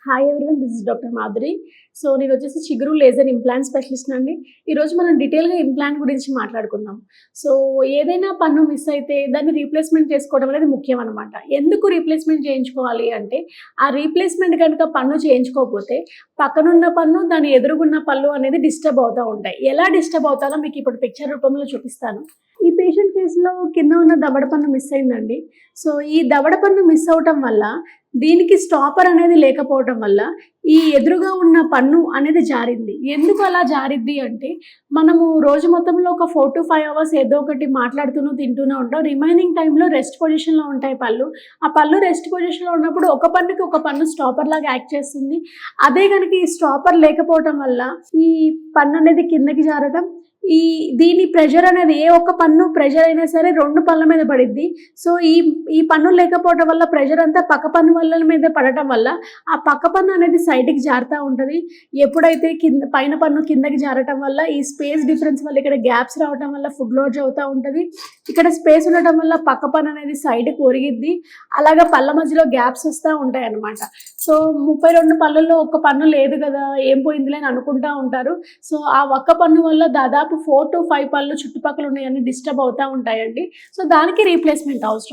Hi everyone, this is doctor Madhuri. So నేను వచ్చేసి చిగురు లేజర్ ఇంప్లాంట్ స్పెషలిస్ట్ అండి. ఈరోజు మనం డీటెయిల్గా ఇంప్లాంట్ గురించి మాట్లాడుకుందాం. సో ఏదైనా పన్ను మిస్ అయితే దాన్ని రీప్లేస్మెంట్ చేసుకోవడం అనేది ముఖ్యం అనమాట. ఎందుకు రీప్లేస్మెంట్ చేయించుకోవాలి అంటే, ఆ రీప్లేస్మెంట్ కనుక పన్ను చేయించుకోకపోతే పక్కనున్న పన్ను, దాని ఎదురుగున్న పళ్ళు అనేది డిస్టర్బ్ అవుతూ ఉంటాయి. ఎలా డిస్టర్బ్ అవుతారో మీకు ఇప్పుడు పిక్చర్ రూపంలో చూపిస్తాను. ఈ పేషెంట్ కేసులో కింద ఉన్న దవడ పన్ను మిస్ అయిందండి. సో ఈ దవడ పన్ను మిస్ అవటం వల్ల, దీనికి స్టాపర్ అనేది లేకపోవటం వల్ల ఈ ఎదురుగా ఉన్న పన్ను అనేది జారింది. ఎందుకు అలా జారిద్ది అంటే, మనము రోజు మొత్తంలో ఒక 4 to 5 అవర్స్ ఏదో ఒకటి మాట్లాడుతూనూ తింటూనే ఉంటాం. రిమైనింగ్ టైంలో రెస్ట్ పొజిషన్లో ఉంటాయి పళ్ళు. ఆ పళ్ళు రెస్ట్ పొజిషన్లో ఉన్నప్పుడు ఒక పన్నుకి ఒక పన్ను స్టాపర్ లాగా యాక్ట్ చేస్తుంది. అదే కనుక ఈ స్టాపర్ లేకపోవటం వల్ల ఈ పన్ను అనేది కిందకి జారడం, దీని ప్రెషర్ అనేది ఏ ఒక్క పన్ను ప్రెషర్ అయినా సరే 2 పళ్ళ మీద పడిద్ది. సో ఈ పన్ను లేకపోవడం వల్ల ప్రెషర్ అంతా పక్క పన్ను వల్ల మీద పడటం వల్ల ఆ పక్క పన్ను అనేది సైడ్కి జారుతూ ఉంటుంది. ఎప్పుడైతే పైన పన్ను కిందకి జారటం వల్ల ఈ స్పేస్ డిఫరెన్స్ వల్ల ఇక్కడ గ్యాప్స్ రావడం వల్ల ఫుడ్ లాడ్జ్ అవుతూ ఉంటుంది. ఇక్కడ స్పేస్ ఉండటం వల్ల పక్క పన్ను అనేది సైడ్కి ఒరిగిద్ది. అలాగా పళ్ళ మధ్యలో గ్యాప్స్ వస్తూ ఉంటాయి అన్నమాట. సో 32 పళ్ళల్లో ఒక్క పన్ను లేదు కదా, ఏం పోయిందిలే అని అనుకుంటూ ఉంటారు. సో ఆ ఒక్క పన్ను వల్ల దాదాపు 4 to 5 పళ్ళు చుట్టుపక్కల ఉన్నాయని డిస్టర్బ్ అవుతూ ఉంటాయండి. సో దానికి రీప్లేస్మెంట్ అవసరం.